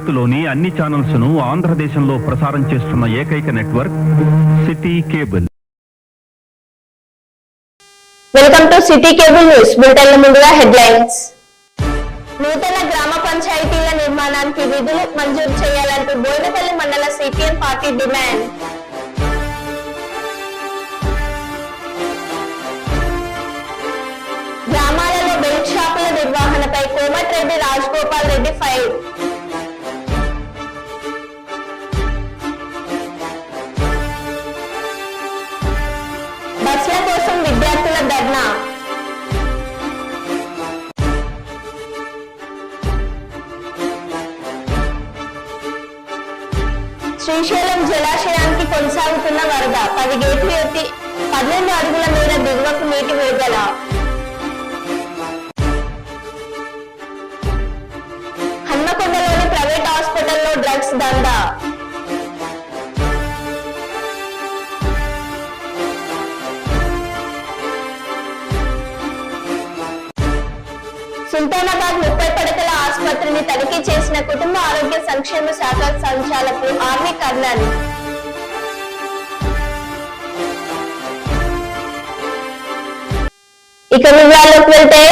భారత్లోని అన్ని ఛానల్స్ ను ఆంధ్రదేశంలో ప్రసారం చేస్తున్న ఏకైక network city cable. Welcome to city cable news bulletin. ముందుగా హెడ్లైన్స్. నూతన గ్రామ పంచాయతీల నిర్మాణానికి నిధులు మంజూరు చేయాలంటూ బోయినపల్లి మండల సిపిఎం పార్టీ డిమాండ్. గ్రామాలలో బెల్ట్ షాపుల నిర్వహణపై కోమటిరెడ్డి రాజగోపాల్ రెడ్డి ఫైర్. బస్ల కోసం విద్యార్థుల ధర్నా. శ్రీశైలం జలాశయానికి కొనసాగుతున్న వరద 10 గేట్లు ఎత్తి 12 అడుగుల మేర దిగువకు నీటి విడుదల. హన్మకొండలోని ప్రైవేట్ హాస్పిటల్లో డ్రగ్స్ దందా. సుల్తానాబాద్ 30 పడకల ఆసుపత్రిని తనిఖీ చేసిన కుటుంబ ఆరోగ్య సంక్షేమ శాఖ సంచాలకులు ఆర్వి కర్ణన్. ఇక వివరాల్లోకి వెళ్తే,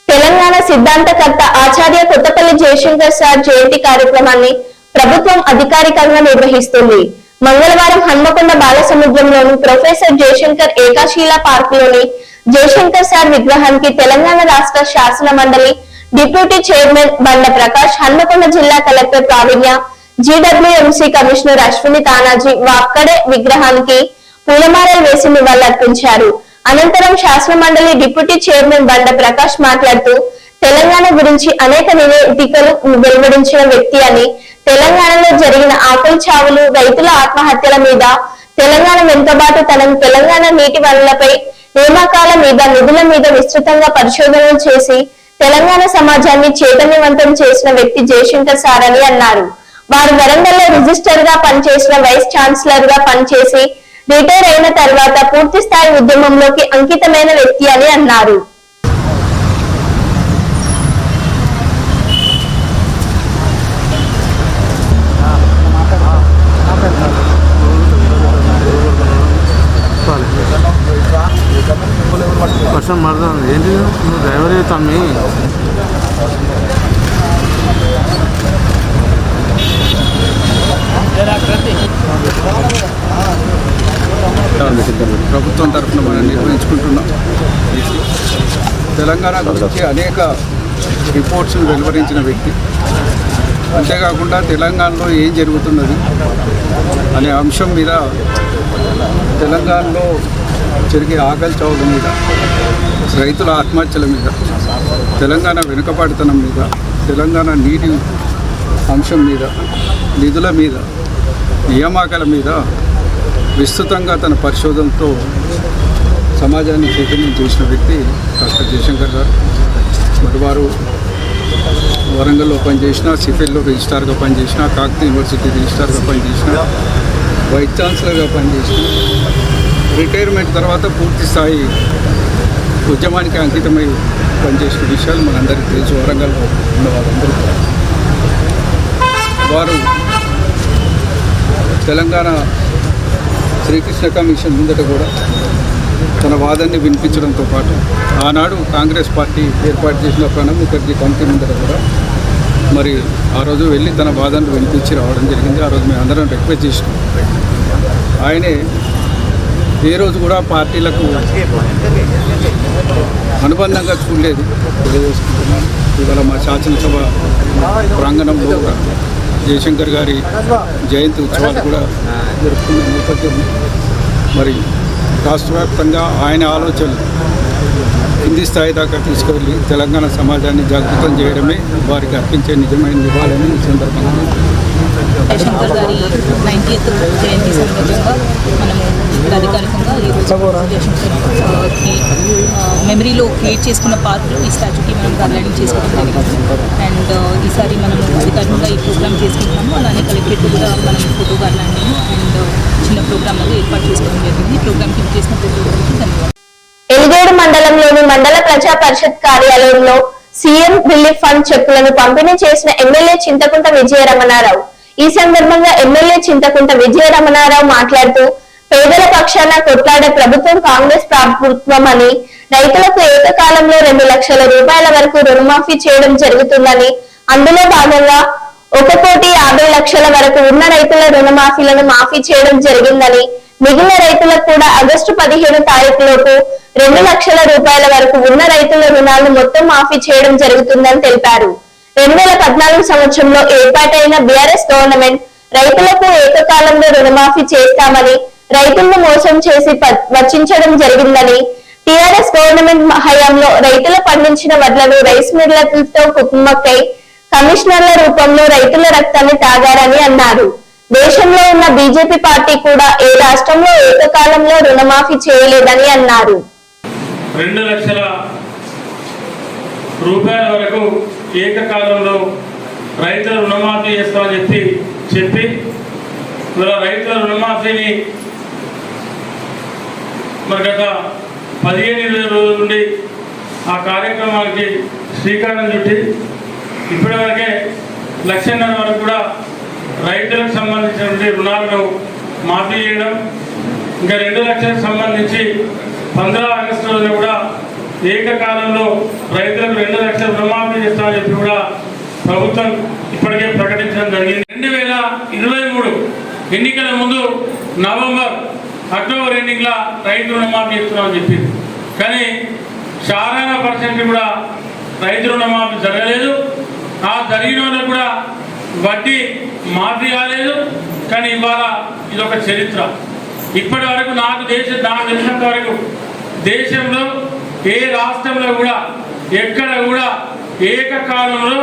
తెలంగాణ సిద్ధాంతకర్త ఆచార్య కొత్తపల్లి జయశంకర్ సార్ జయంతి కార్యక్రమాన్ని ప్రభుత్వం అధికారికంగా నిర్వహిస్తుంది. మంగళవారం హన్మకొండ బాలసముద్రంలోని ప్రొఫెసర్ జయశంకర్ ఏకాశీలా పార్కులోని జయశంకర్ సార్ విగ్రహానికి తెలంగాణ రాష్ట్ర శాసన మండలి డిప్యూటీ చైర్మన్ బండ ప్రకాష్, హన్మకొండ జిల్లా collector Praveenya, GWMC commissioner Ashwini Tanaji Wakade విగ్రహానికి పూలమాలలు వేసి నివాళులర్పించారు. అనంతరం శాసన మండలి డిప్యూటీ చైర్మన్ బండ ప్రకాష్ మాట్లాడుతూ, తెలంగాణ గురించి అనేక నివేదికలు వెలువడించిన వ్యక్తి అని, తెలంగాణలో జరిగిన ఆకలి చావులు, రైతుల ఆత్మహత్యల మీద, తెలంగాణ వెనుకబాటుతనం, తెలంగాణ నీటి వనరులపై, నియామకాల మీద, నిధుల మీద విస్తృతంగా పరిశోధనలు చేసి తెలంగాణ సమాజాన్ని చైతన్యవంతం చేసిన వ్యక్తి జయశంకర్ సార్ అని అన్నారు. వారు వరంగల్లో రిజిస్టర్ గా పనిచేసిన వైస్ ఛాన్సలర్ గా పనిచేసి రిటైర్ అయిన తర్వాత పూర్తి స్థాయి ఉద్యమంలోకి అంకితమైన వ్యక్తి అని అన్నారు. వర్షం పడుతుంది ఏంటి నువ్వు డ్రైవర్ తమ్మి ప్రభుత్వం తరఫున మనం నిర్వహించుకుంటున్నాం. తెలంగాణ గురించి అనేక రిపోర్ట్స్ను వెలువరించిన వ్యక్తి. అంతేకాకుండా తెలంగాణలో ఏం జరుగుతున్నది అనే అంశం మీద, తెలంగాణలో జరిగే ఆకలి చావుల మీద, రైతుల ఆత్మహత్యల మీద, తెలంగాణ వెనుకబాటుతనం మీద, తెలంగాణ నీటి అంశం మీద, నిధుల మీద, నియామకాల మీద విస్తృతంగా తన పరిశోధనతో సమాజాన్ని చైతన్యం చేసిన వ్యక్తి డాక్టర్ జయశంకర్ గారు. మరి వారు వరంగల్లో పనిచేసిన, సిఫెల్లో రిజిస్ట్రార్గా పనిచేసిన, కాకతీయ యూనివర్సిటీ రిజిస్ట్రార్గా పనిచేసిన, వైస్ ఛాన్సలర్గా పనిచేసిన, రిటైర్మెంట్ తర్వాత పూర్తి స్థాయి ఉద్యమానికి అంకితమై పనిచేసిన విషయాలు మనందరికీ తెలుసు. వరంగల్లో ఉన్న వాళ్ళందరూ వారు తెలంగాణ శ్రీకృష్ణ కమిషన్ ముందట కూడా తన వాదనని వినిపించడంతో పాటు, ఆనాడు కాంగ్రెస్ పార్టీ ఏర్పాటు చేసిన ప్రణబ్ ముఖర్జీ కమిటీ ముందట కూడా మరి ఆ రోజు వెళ్ళి తన వాదనను వినిపించి రావడం జరిగింది. ఆ రోజు మేము అందరం రిక్వెస్ట్ చేసినాం. ఆయనే ఏ రోజు కూడా పార్టీలకు అనుబంధంగా చూడలేదు. తెలియజేసుకుంటున్నాను. ఇవాళ మా శాసనసభ ప్రాంగణంలో జయశంకర్ గారి జయంతి ఉత్సవాలు కూడా జరుపుకున్న నేపథ్యం, మరి రాష్ట్ర వ్యాప్తంగా ఆయన ఆలోచనలు కింది స్థాయి దాకా తీసుకువెళ్ళి తెలంగాణ సమాజాన్ని జాగృతం చేయడమే వారికి అర్పించే నిజమైన నివాళని ఈ సందర్భంగా జయశంకర్ గారి 90th జయంతి సందర్భంగా మనము అధికారికంగా జయశంకర్కి మెమరీలో క్రియేట్ చేసుకున్న పార్కులు ఈ స్టాచ్యూకి మనం గార్లెండింగ్ చేసుకోవడం జరిగింది. అండ్ ఈసారి మనం అధికారికంగా ఈ ప్రోగ్రామ్ చేసుకుంటున్నాము. అలానే కలెక్టరేట్ కూడా మనం ఫోటో గార్లెండింగ్ అండ్ చిన్న ప్రోగ్రామ్ అనేది ఏర్పాటు చేసుకోవడం జరిగింది. ప్రోగ్రామ్కి చేసిన ప్రతి ఒక్కరికి ధన్యవాదాలు. ఎలిగేడు మండలంలోని మండల ప్రజా పరిషత్ కార్యాలయంలో సీఎం రిలీఫ్ ఫండ్ చెక్కులను పంపిణీ చేసిన ఎమ్మెల్యే చింతకుంట విజయరమణారావు. ఈ సందర్భంగా ఎమ్మెల్యే చింతకుంట విజయరమణారావు మాట్లాడుతూ పేదల పక్షాన కొట్లాడే ప్రభుత్వం కాంగ్రెస్ ప్రభుత్వం అని, రైతులకు ఏకకాలంలో 2 లక్షల రూపాయల వరకు రుణమాఫీ చేయడం జరుగుతుందని, అందులో భాగంగా 1,50,00,000 వరకు ఉన్న రైతుల రుణమాఫీలను మాఫీ చేయడం జరిగిందని, మిగిలిన రైతులకు కూడా ఆగస్టు 15 తారీఖులోపు 2 లక్షల రూపాయల వరకు ఉన్న రైతుల రుణాలను మొత్తం మాఫీ చేయడం జరుగుతుందని తెలిపారు. 2014 సంవత్సరంలో ఏర్పాటైన బీఆర్ఎస్ గవర్నమెంట్ రైతులకు ఏకకాలంలో రుణమాఫీ చేస్తామని రైతులను మోసం చేసి వచ్చించడం జరిగిందని, టీఆర్ఎస్ గవర్నమెంట్ హయాంలో రైతులు పండించిన వడ్లను రైస్ మిల్లర్లతో కుమ్మక్కై కమిషనర్ల రూపంలో రైతుల రక్తాన్ని తాగారని అన్నారు. దేశంలో ఉన్న బీజేపీ పార్టీ కూడా ఏ రాష్ట్రంలో ఏకకాలంలో రుణమాఫీ చేయలేదని అన్నారు. 2 లక్షల రూపాయల వరకు ఏకకాలంలో రైతుల రుణమాఫీ చేస్తామని చెప్పి ఇలా రైతుల రుణమాఫీని మరి గత 15-20 రోజుల నుండి ఆ కార్యక్రమానికి శ్రీకారం చుట్టి ఇప్పటివరకే 1.5 లక్షల వరకు కూడా రైతులకు సంబంధించినటువంటి రుణాలను మాఫీ చేయడం, ఇంకా 2 లక్షలకు సంబంధించి 15 ఆగస్టు రోజున కూడా ఏకకాలంలో రైతులకు 2 లక్షల రుణమాఫీ చేస్తామని చెప్పి కూడా ప్రభుత్వం ఇప్పటికే ప్రకటించడం జరిగింది. 2023 ఎన్నికల ముందు నవంబర్ అక్టోబర్ ఎండింగ్లో రైతు రుణమాఫీ ఇస్తున్నామని చెప్పింది. కానీ శారణ % కూడా రైతు రుణమాఫీ జరగలేదు. ఆ జరిగిన వాళ్ళకు కూడా వడ్డీ మాఫీ కాలేదు. కానీ ఇవాళ ఇదొక చరిత్ర. ఇప్పటి వరకు నాకు తెలిసినంత వరకు దేశంలో ఏ రాష్ట్రంలో కూడా ఎక్కడ కూడా ఏకకాలంలో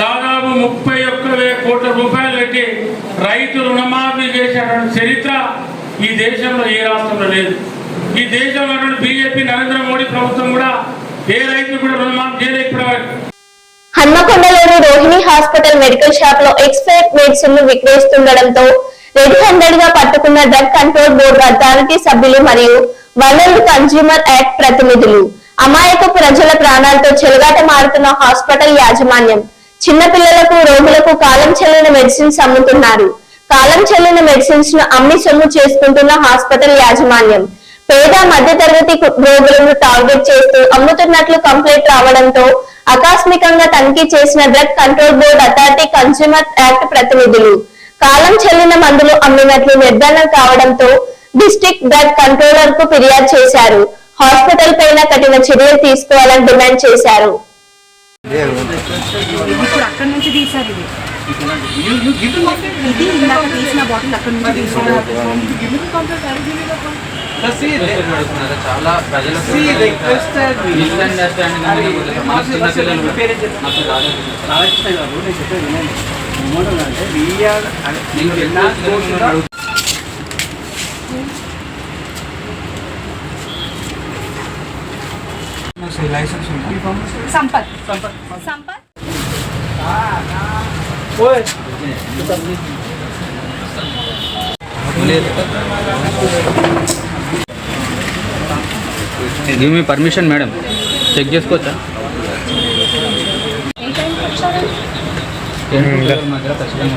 దాదాపు 31,000 కోట్ల రూపాయలు పెట్టి రైతు రుణమాఫీ చేసేటువంటి చరిత్ర ఈ దేశంలో ఏ రాష్ట్రంలో లేదు. ఈ దేశంలో బీజేపీ నరేంద్ర మోడీ ప్రభుత్వం కూడా ఏ రైతు కూడా రుణమాఫీ చేయలేదు ఇప్పటివరకు. హన్మకొండలోని రోహిణి హాస్పిటల్ మెడికల్ షాప్ లో ఎక్స్పైర్డ్ మెడిసిన్ ను విక్రయిస్తుండటంతో రెడ్ హ్యాండెడ్ గా పట్టుకున్న డ్రగ్ కంట్రోల్ బోర్డు అథారిటీ సభ్యులు మరియు వరల్డ్ కన్స్యూమర్ యాక్ట్ ప్రతినిధులు. అమాయక ప్రజల ప్రాణాలతో చెలగాటమాడుతున్న హాస్పిటల్ యాజమాన్యం చిన్నపిల్లలకు, రోగులకు కాలం చెల్లిన మెడిసిన్స్ అమ్ముతున్నారు. కాలం చెల్లిన మెడిసిన్స్ ను అమ్మి సొమ్ము చేసుకుంటున్న హాస్పిటల్ యాజమాన్యం పేద మధ్యతరగతి రోగులను టార్గెట్ చేస్తూ అమ్ముతున్నట్లు కంప్లైంట్ రావడంతో ఆకస్మికంగా తనిఖీ చేసిన drug control board authority consumer act ప్రతినిధులు కాలం చెల్లిన మందులు అమ్మినట్లు నిర్ధారణ కావడంతో డిస్ట్రిక్ట్ డ్రగ్ కంట్రోలర్ కు ఫిర్యాదు చేశారు. హాస్పిటల్ పైన కఠిన చర్యలు తీసుకోవాలని డిమాండ్ చేశారు. ఇప్పుడు అక్కడి నుంచి తీసారు ఇది ఇందాక తీసిన బాటిల్ అక్కడి నుంచి తీసారు. చాలా ప్రజలకు Sampath give me permission madam, check చేసుకోవచ్చా?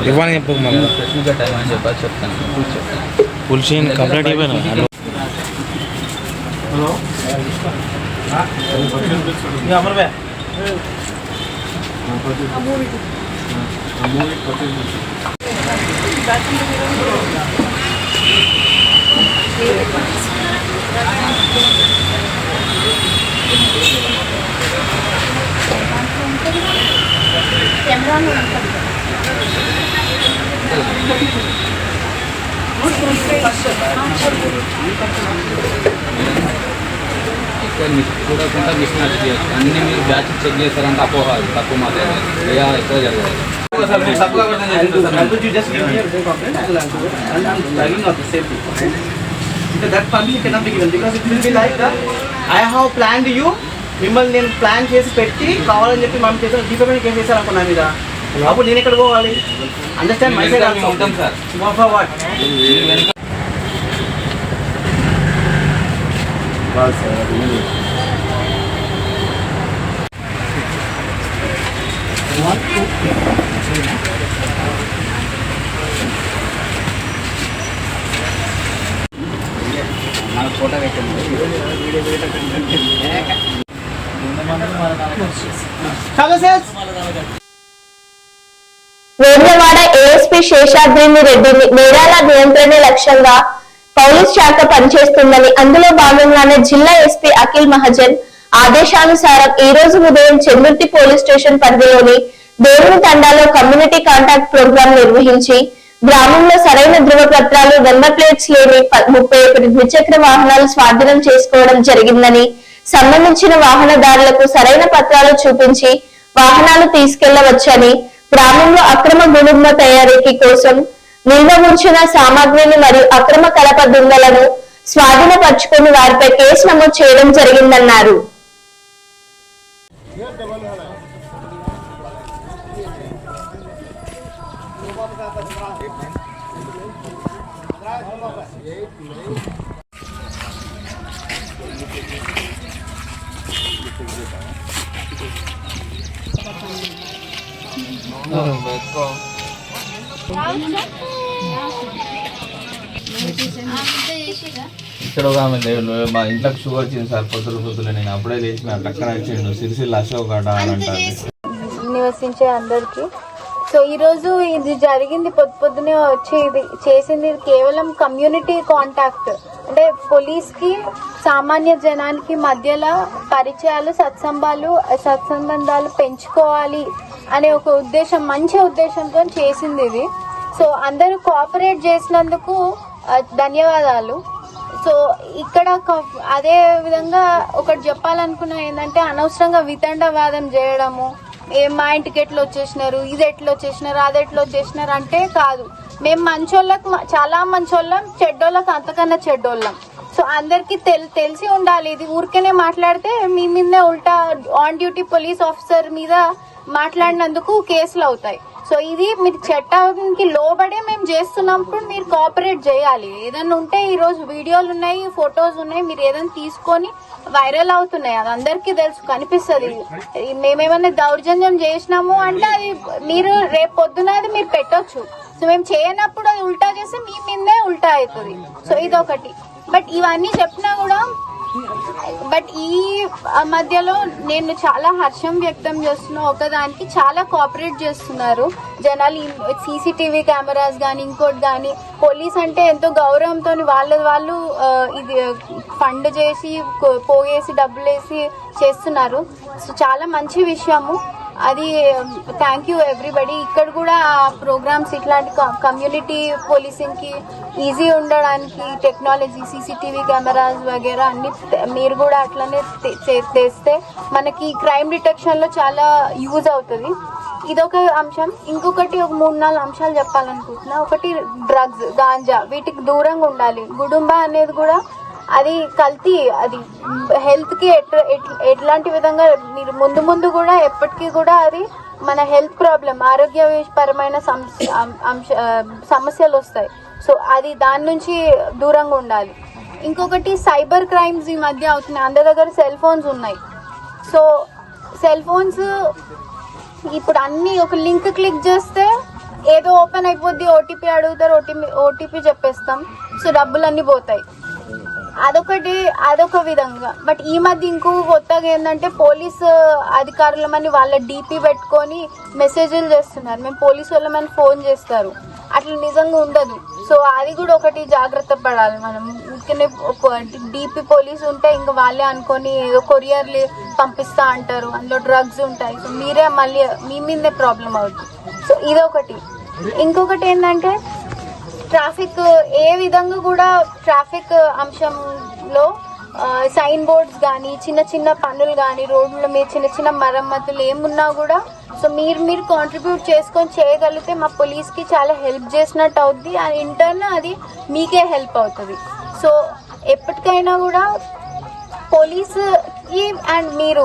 ఇవ్వని చెప్పు టైం అని చెప్పాలి చెప్తాను. పులిషిన్ కంప్లీట్ ఇవ్వను. హలో చూడకుండా మిస్మ్యాచ్ చేయొచ్చు. అన్ని మీరు బ్యాచ్ చెక్ చేస్తారంటే అపోహ తక్కువ మాట్లాడాలి ఎక్కువ జరగాలి. మిమ్మల్ని నేను ప్లాన్ చేసి పెట్టి కావాలని చెప్పి మనం చేసిన డిఫెమెంట్ కేసు చేశారు అనుకున్నా మీద అప్పుడు నేను ఎక్కడ పోవాలి? అండర్స్టాండ్ మై సైడ్ ఉంటాం సార్. ఫోటో పెట్టండి. వేములవాడ ఏఎస్పీ శేషాద్రిని రెడ్డిని నేరాల నియంత్రణ లక్ష్యంగా పోలీస్ శాఖ పనిచేస్తుందని, అందులో భాగంగానే జిల్లా ఎస్పీ అఖిల్ మహాజన్ ఆదేశానుసారం ఈ రోజు ఉదయం చెందుర్తి పోలీస్ స్టేషన్ పరిధిలోని దేవుని తండాలో కమ్యూనిటీ కాంటాక్ట్ ప్రోగ్రాం నిర్వహించి గ్రామంలో సరైన ధృవపత్రాలు, నెంబర్ ప్లేట్స్ లేని 31 ద్విచక్ర వాహనాలు స్వాధీనం చేసుకోవడం జరిగిందని, సంబంధించిన వాహనదారులకు సరైన పత్రాలు చూపించి వాహనాలు తీసుకెళ్లవచ్చని, గ్రామంలో అక్రమ గుడుంబ తయారీకి కోసం నిల్వ ఉంచిన సామాగ్రిని మరియు అక్రమ కలప దుంగలను స్వాధీనపరుచుకుని వారిపై కేసు నమోదు చేయడం జరిగిందన్నారు. ఇక్కడ ఒక ఆమె మా ఇంట్లోకి షుగర్ వచ్చింది సార్. పొద్దున నేను అప్పుడే లేచి నా టక్కన వచ్చిండు సిరిసిల్ల అశోక్ అట అని అంటారు. నివసించే అందరికీ సో ఈరోజు ఇది జరిగింది పొద్దునే వచ్చి ఇది చేసింది కేవలం కమ్యూనిటీ కాంటాక్ట్, అంటే పోలీస్కి సామాన్య జనానికి మధ్యలో పరిచయాలు సత్సంబంధాలు పెంచుకోవాలి అనే ఒక ఉద్దేశం, మంచి ఉద్దేశంతో చేసింది ఇది. సో అందరూ కోఆపరేట్ చేసినందుకు ధన్యవాదాలు. సో ఇక్కడ అదే విధంగా ఒకటి చెప్పాలనుకున్నా ఏంటంటే, అనవసరంగా వితండవాదం చేయడము, మా ఇంటికి ఎట్లా వచ్చేసినారు, ఇది ఎట్లా వచ్చేసినారు, అది ఎట్లా వచ్చేసినారు అంటే కాదు. మేము మంచోళ్ళకు చాలా మంచోళ్ళం, చెడ్డోళ్ళకు అంతకన్నా చెడ్డోళ్ళం. సో అందరికీ తెలిసి ఉండాలి. ఇది ఊరికేనే మాట్లాడితే మీ మీదే ఉల్టా ఆన్ డ్యూటీ పోలీస్ ఆఫీసర్ మీద మాట్లాడినందుకు కేసులు అవుతాయి. సో ఇది మీరు చట్టానికి లోబడే మేము చేస్తున్నప్పుడు మీరు కోఆపరేట్ చేయాలి. ఏదైనా ఉంటే ఈరోజు వీడియోలు ఉన్నాయి, ఫొటోస్ ఉన్నాయి, మీరు ఏదైనా తీసుకొని వైరల్ అవుతున్నాయి, అది అందరికీ తెలుసు, కనిపిస్తుంది. మేమేమైనా దౌర్జన్యం చేసినాము అంటే అది మీరు రేపు పొద్దున అది మీరు పెట్టొచ్చు. సో మేము చేయనప్పుడు అది ఉల్టా చేస్తే మీ మీదే ఉల్టా అవుతుంది. సో ఇదొకటి. బట్ ఇవన్నీ చెప్పినా కూడా ఈ మధ్యలో నేను చాలా హర్షం వ్యక్తం చేస్తున్నా. ఒకదానికి చాలా కోఆపరేట్ చేస్తున్నారు జనాలు. సీసీటీవీ కెమెరాస్ కానీ ఇంకోటి కానీ, పోలీస్ అంటే ఎంతో గౌరవంతో వాళ్ళు ఇది ఫండ్ చేసి పోగేసి డబ్బులు వేసి చేస్తున్నారు. సో చాలా మంచి విషయము అది. Thank you everybody. ఇక్కడ కూడా ప్రోగ్రామ్స్ ఇట్లాంటి కమ్యూనిటీ పోలీసింగ్కి ఈజీ ఉండడానికి టెక్నాలజీ, సీసీటీవీ కెమెరాస్ వగేరా అన్ని మీరు కూడా అట్లనే తెస్తే మనకి క్రైమ్ డిటెక్షన్లో చాలా యూజ్ అవుతుంది. ఇదొక అంశం. ఇంకొకటి ఒక 3-4 అంశాలు చెప్పాలనుకుంటున్నా. ఒకటి డ్రగ్స్, గాంజా, వీటికి దూరంగా ఉండాలి. గుడుంబ అనేది కూడా అది కల్తీ, అది హెల్త్కి ఎట్లాంటి విధంగా మీరు ముందు కూడా ఎప్పటికీ కూడా అది మన హెల్త్ ప్రాబ్లం, ఆరోగ్యపరమైన సమస్యలు వస్తాయి. సో అది దాని నుంచి దూరంగా ఉండాలి. ఇంకొకటి సైబర్ క్రైమ్స్ ఈ మధ్య అవుతున్నాయి. అందరి దగ్గర సెల్ ఫోన్స్ ఉన్నాయి. సో సెల్ ఫోన్స్ ఇప్పుడు అన్నీ ఒక లింక్ క్లిక్ చేస్తే ఏదో ఓపెన్ అయిపోద్ది, ఓటీపీ అడుగుతారు, ఓటీపీ చెప్పేస్తాం. సో డబ్బులన్నీ పోతాయి. అదొక విధంగా. బట్ ఈ మధ్య ఇంకో కొత్తగా ఏంటంటే, పోలీసు అధికారులమని వాళ్ళ డీపీ పెట్టుకొని మెసేజ్లు చేస్తున్నారు. మేము పోలీసు వాళ్ళమని ఫోన్ చేస్తారు. అట్లా నిజంగా ఉండదు. సో అది కూడా ఒకటి జాగ్రత్త పడాలి మనం. ఊరికనే డీపీ పోలీసు ఉంటే ఇంకా వాళ్ళే అనుకొని ఏదో కొరియర్లు పంపిస్తా అంటారు, అందులో డ్రగ్స్ ఉంటాయి. సో మీరే మళ్ళీ మీ మీదే ప్రాబ్లం అవుతుంది. సో ఇదొకటి. ఇంకొకటి ఏంటంటే, ట్రాఫిక్ ఏ విధంగా కూడా ట్రాఫిక్ అంశంలో సైన్ బోర్డ్స్ కానీ, చిన్న పనులు కానీ, రోడ్ల మీద చిన్న మరమ్మతులు ఏమున్నా కూడా సో మీరు కాంట్రిబ్యూట్ చేసుకొని చేయగలిగితే మా పోలీస్కి చాలా హెల్ప్ చేసినట్టు అవుద్ది. అండ్ ఇంటర్న్ అది మీకే హెల్ప్ అవుతుంది. సో ఎప్పటికైనా కూడా పోలీసుకి అండ్ మీరు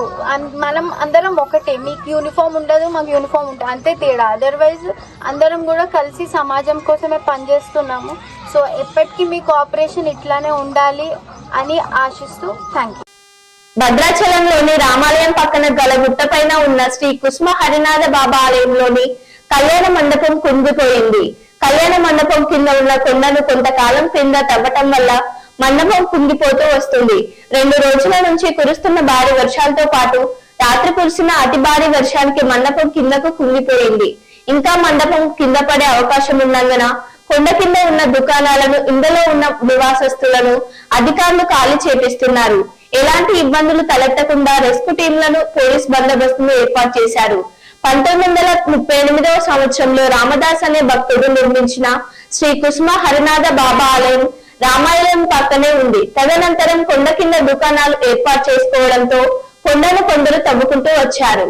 మనం అందరం ఒకటే. మీకు యూనిఫామ్ ఉండదు, మాకు యూనిఫామ్ ఉంటుంది, అంతే తేడా. అదర్వైజ్ అందరం కూడా కలిసి సమాజం కోసమే పనిచేస్తున్నాము. సో ఎప్పటికీ మీ కోఆపరేషన్ ఇట్లానే ఉండాలి అని ఆశిస్తూ థ్యాంక్ యూ. భద్రాచలంలోని రామాలయం పక్కన గల గుట్టపైన ఉన్న శ్రీ కుస్మ హరినాథ బాబా ఆలయంలోని కళ్యాణ మండపం కుంగిపోయింది. కళ్యాణ మండపం కింద ఉన్న కొండను కొంతకాలం క్రింద తవ్వటం వల్ల మండపం కుంగిపోతూ వస్తుంది. 2 రోజుల నుంచి కురుస్తున్న భారీ వర్షాలతో పాటు రాత్రి కురిసిన అతి భారీ వర్షానికి మండపం కిందకు కుంగిపోయింది. ఇంకా మండపం కింద పడే అవకాశం ఉన్నందున కొండ కింద ఉన్న దుకాణాలను, ఇందులో ఉన్న నివాసస్తులను అధికారులు ఖాళీ చేపిస్తున్నారు. ఎలాంటి ఇబ్బందులు తలెత్తకుండా రెస్క్యూ టీంలను, పోలీస్ బందోబస్తును ఏర్పాటు చేశారు. 1938వ సంవత్సరంలో రామదాస్ అనే భక్తుడు నిర్మించిన శ్రీ కుస్మ హరినాథ బాబా ఆలయం రామాలయం పక్కనే ఉంది. తదనంతరం కొండ కింద దుకాణాలు ఏర్పాటు చేసుకోవడంతో కొండను కొందరు తవ్వుకుంటూ వచ్చారు.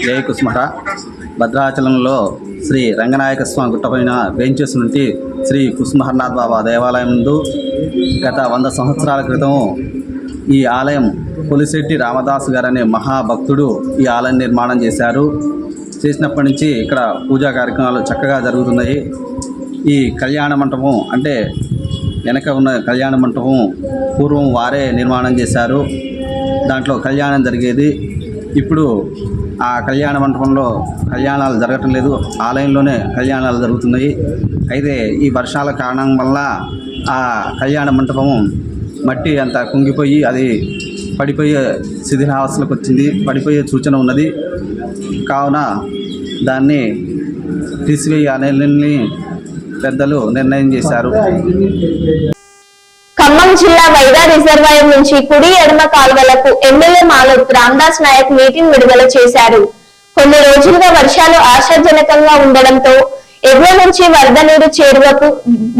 జై కుస్మహ. భద్రాచలంలో శ్రీ రంగనాయక స్వామి గుట్టపైన వేంచేసినటువంటి శ్రీ కుస్మహర్నాథ్ బాబా దేవాలయం నందు గత 100 సంవత్సరాల క్రితం ఈ ఆలయం పులిశెట్టి రామదాస్ గారు అనే మహాభక్తుడు ఈ ఆలయం నిర్మాణం చేశారు. చేసినప్పటి నుంచి ఇక్కడ పూజా కార్యక్రమాలు చక్కగా జరుగుతున్నాయి. ఈ కళ్యాణ మంటపం అంటే వెనక ఉన్న కళ్యాణ మంటపం పూర్వం వారే నిర్మాణం చేశారు. దాంట్లో కళ్యాణం జరిగేది. ఇప్పుడు ఆ కళ్యాణ మంటపంలో కళ్యాణాలు జరగటం లేదు, ఆలయంలోనే కళ్యాణాలు జరుగుతున్నాయి. అయితే ఈ వర్షాల కారణం వల్ల ఆ కళ్యాణ మంటపం మట్టి అంతా కుంగిపోయి అది పడిపోయే శిథిలావస్థలకు వచ్చింది, పడిపోయే సూచన ఉన్నది. కావున దాన్ని తీసివేయాలని పెద్దలు నిర్ణయం చేశారు. ఖమ్మం జిల్లా వైరా రిజర్వాయర్ నుంచి కుడి ఎడమ కాల్వలకు ఎమ్మెల్యే మాలోత్ రామదాస్ నాయక్ నీటిని విడుదల చేశారు. కొన్ని రోజులుగా వర్షాలు ఆశాజనకంగా ఉండడంతో ఎగువ నుంచి వరద నీరు చేరువకు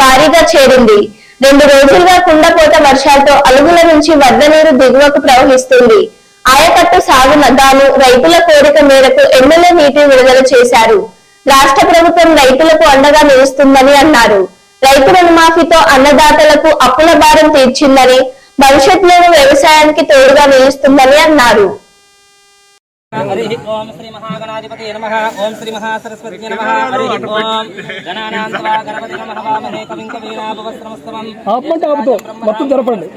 భారీగా చేరింది. 2 రోజులుగా కుండపోత వర్షాలతో అలుగుల నుంచి వరద నీరు దిగువకు ప్రవహిస్తుంది. ఆయకట్టు సాగుగాను రైతుల కోరిక మేరకు ఎమ్మెల్యే నీటిని విడుదల చేశారు. రాష్ట్ర ప్రభుత్వం రైతులకు అండగా నిలుస్తుందని అన్నారు. రైతు రుణమాఫీతో అన్నదాతలకు అప్పుల భారం తీర్చిందని, భవిష్యత్తులో వ్యవసాయానికి తోడుగా నిలుస్తుందని అన్నారు. ఓం శ్రీ మహాగణాధిపతి నమః. ఓం శ్రీ మహాసరస్వతి నమః. హరి ఓం గణానాం త్వా గణపతి నమః. వామహే కవిం కవీనాభవస్త్రమస్తమం. మొత్తం జరపండి.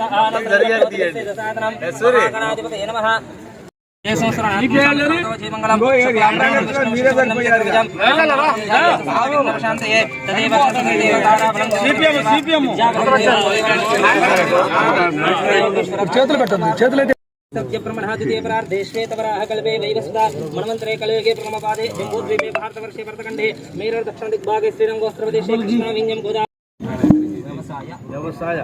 చేతులు పెట్టండి చేతులు सत्यब्रह्मणादिदेवरार्धे श्वेतवराहकल्पे वैवस्वता मन्वन्तरे कलयुगे प्रथमपादे जम्बूद्वीपे भारतवर्षे भरतखण्डे मेरर् दक्षिणदिग्भागे श्रीरङ्गोस्त्रप्रदेशे कृष्णाविन्यं गोदा व्यवसाय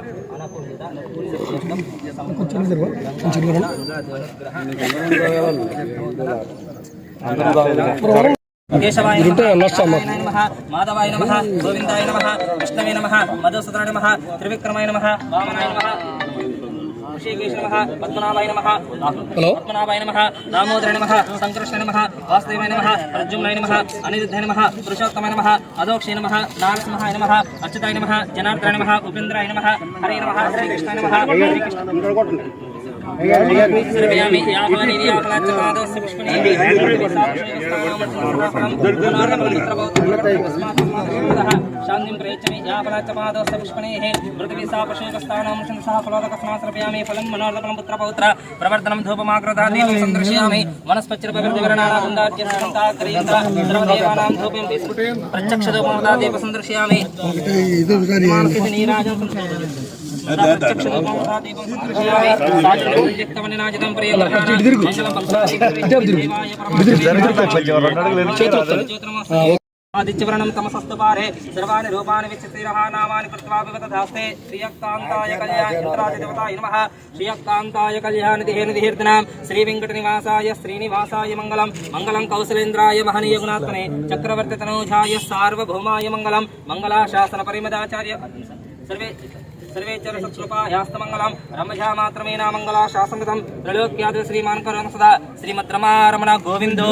केशवाय नमः माधवाय नमः गोविन्दाय नमः विष्णवे नमः मधुसूदनाय नमः त्रिविक्रमाय नमः वामनाय नमः ऋषिकेश नमः पद्मनाभाय नमः पद्मनाभाय नमः दामोदराय नमः संकृष्णाय नमः वासुदेवाय नमः प्रद्युम्नाय नमः अनिरुद्धाय नमः पुरुषोत्तमाय नमः अधोक्षाय नमः नारसिंहाय नमः अच्युताय नमः जनार्दनाय नमः उपेन्द्राय नमः हरे नमः श्रीकृष्णाय नमः सर्वयामि यावानि यावनाचपादस्य पुष्पणे शान्तिं प्रयच्छमि यावनाचपादस्य पुष्पणेः पृथिवी सा पशुकस्थानां सह फलोदकस्माश्रपयामि फलं मनोरथफलं पुत्रपौत्र प्रवर्धनं धूपमाकृतादीपं सन्दर्शयामि वनस्पतिर्विवर्धवरणानागुन्दार्यसन्ताग्रयन्त्र सर्वदेवानां धूपं प्रत्यक्षधूपमादादीप सन्दर्शयामि नीराजं आदित्यवर्णं तमसस्तु पारे सर्वाणि रूपाणि विचित्रिरः नामानि कृत्वा विवदधास्ते श्रीयक्तान्ताय कल्याणेन्द्रादिदेवताय नमः श्रीयक्तान्ताय कल्याणनिधिर्दिनां श्रीवेङ्कटनिवासाय श्रीनिवासाय मङ्गलं मङ्गलं कौशलेन्द्राय महनीयगुणात्मने चक्रवर्तितनूजाय सार्वभौमाय मङ्गलं मङ्गलाशासनपरिमदाचार्य सर्वे चरसत्कृपायास्तमङ्गलं रमझामात्रमेना मङ्गलाशासनृतं त्रैलोक्यादि श्रीमान् करुण सदा श्रीमद्रमारमण गोविन्दो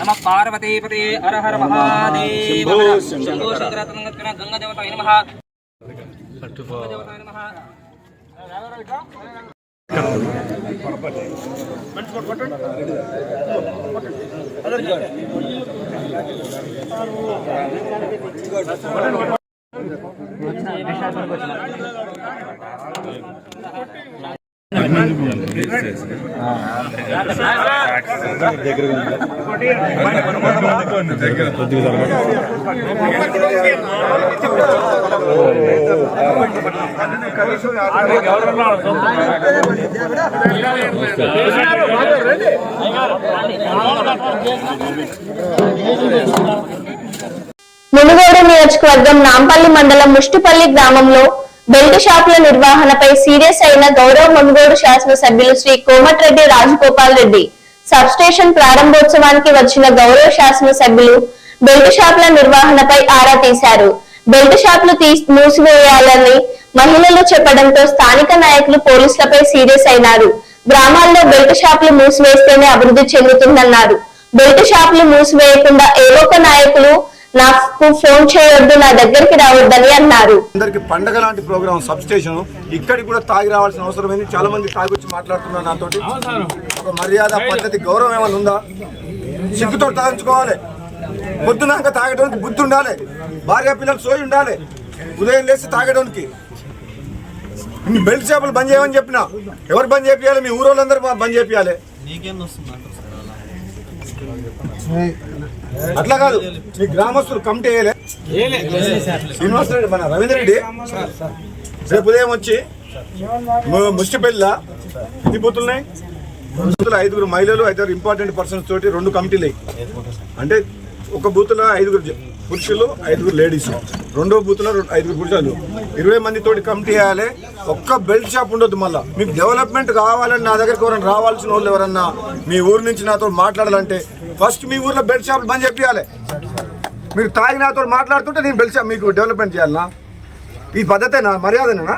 नमः पार्वतीपते हर हर महादेव शम्भो शङ्करात्मगत्वेन गङ्गादेवताय नमः गङ्गादेवताय नमः మునుగోడు నియోజకవర్గం నాంపల్లి మండలం ముష్టిపల్లి గ్రామంలో బెల్ట్ షాపుల నిర్వహణపై సీరియస్ అయిన గౌరవ మునుగోడు శాసనసభ్యులు శ్రీ కోమటిరెడ్డి రాజగోపాల్ రెడ్డి సబ్ స్టేషన్ ప్రారంభోత్సవానికి వచ్చిన గౌరవ శాసనసభ్యులు బెల్ట్ షాపుల నిర్వహణపై ఆరా తీశారు. బెల్ట్ షాపులు మూసివేయాలని మహిళలు చెప్పడంతో స్థానిక నాయకులు పోలీసులపై సీరియస్ అయినారు. గ్రామాల్లో బెల్ట్ షాపులు మూసివేస్తేనే అభివృద్ధి చెందుతుందన్నారు. బెల్ట్ షాపులు మూసివేయకుండా ఏవో ఒక నాయకులు నాకు ఫోన్ చేయొద్దు, నా దగ్గరికి రావద్దని అన్నారు. అందరికి పండగ లాంటి ప్రోగ్రామ్ సబ్ స్టేషన్ ఇక్కడికి కూడా తాగి రావాల్సిన అవసరం ఏంది? చాలా మంది తాగి వచ్చి మాట్లాడుతున్నారు నాతోటి. ఒక మర్యాద పద్ధతి గౌరవం ఏమైనా ఉందా? సిగ్గుతో తాగించుకోవాలి. పొద్దునాక తాగడానికి బుద్ధి ఉండాలి. భార్య పిల్లలు సోయి ఉండాలి. ఉదయం లేచి తాగడానికి బెల్ట్ షాపులు బంద్ చేయమని చెప్పినా ఎవరు బంద్ చేయాలి? మీ ఊరోళ్ళందరూ బంద్ చేయాలి. అట్లా కాదు, మీ గ్రామస్తులు కమిటీ వేయలే. శ్రీనివాస రెడ్డి మన రవీంద్ర రెడ్డి రేపు ఉదయం వచ్చి ముష్టిపల్లిలో ఎన్ని బూతులున్నాయి? 5 మహిళలు 5 ఇంపార్టెంట్ పర్సన్స్ తోటి 2 కమిటీలు. అంటే ఒక బూత్లో 5 పురుషులు 5 లేడీస్, రెండో బూత్లో 5 పురుషులు, 20 మంది తోటి కమిటీ వేయాలి. ఒక్క బెల్ట్ షాప్ ఉండొద్దు. మళ్ళీ మీకు డెవలప్మెంట్ కావాలని నా దగ్గరికి ఎవరైనా రావాల్సిన వాళ్ళు ఎవరన్నా మీ ఊరు నుంచి నాతో మాట్లాడాలంటే ఫస్ట్ మీ ఊర్లో బెల్ట్ షాప్ బంద్ చెప్పాలి. మీరు తాగి నాతో మాట్లాడుతుంటే నేను బెల్ట్ షాప్ మీకు డెవలప్మెంట్ చేయాలనా? ఈ పద్ధతేనా? మర్యాదనేనా?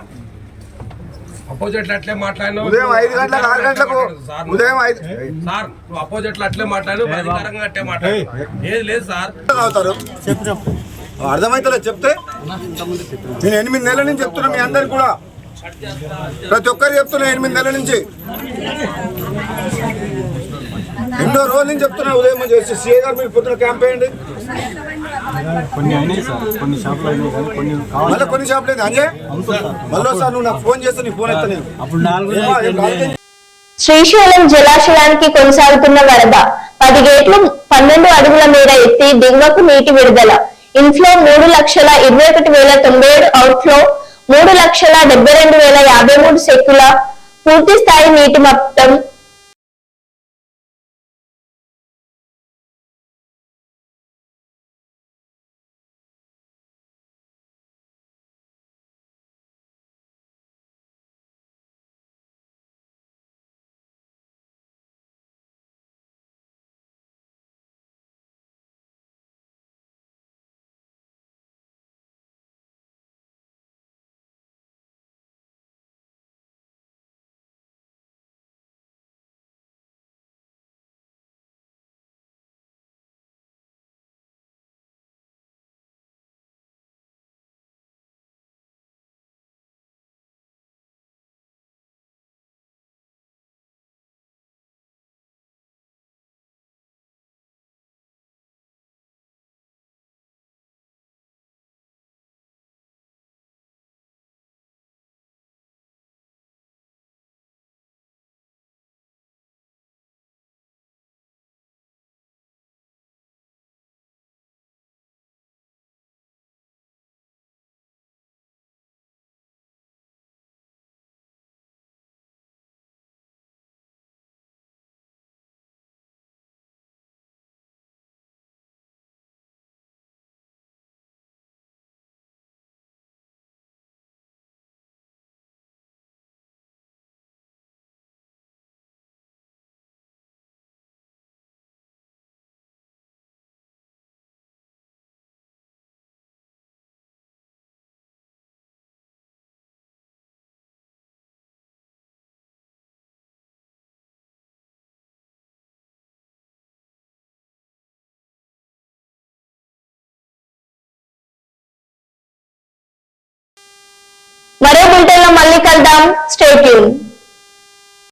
అపోజిట్ అట్లే మాట్లాడు. ఉదయం 5 గంటలకు 6 గంటలకు ఉదయం 5 సార్ నువ్వు అపోజిట్ అట్లే మాట్లాడు, అధికారంగా అట్లే మాట్లాడు. ఏది లేదు సార్. అవుతారు అర్థమైతే చెప్తే నేను 8 నెలల నుంచి చెప్తున్నా. మీ అందరికి కూడా ప్రతి ఒక్కరు చెప్తున్నా. 8 నెలల నుంచి ఎన్నో రోజుల నుంచి చెప్తున్నా. ఉదయం చేసి సీఏ గారు మీరు పొద్దున క్యాంప్ వేయండి. మళ్ళీ కొన్ని షాపులు అంజయ్ మళ్ళీ సార్ నువ్వు నాకు ఫోన్ చేస్తే నీ ఫోన్ ఎత్తా. నేను శ్రీశైలం జలాశయానికి కొనసాగుతున్న వరద 10 గేట్లు 12 అడుగుల మేర ఎత్తి దిగువకు నీటి విడుదల. ఇన్ఫ్లో 3,21,097, అవుట్ఫ్లో 3,72,053 సెక్కుల. పూర్తి స్థాయి నీటి మట్టం మరో బులెటిన్ లో మళ్ళీ కలుద్దాం. Stay tune.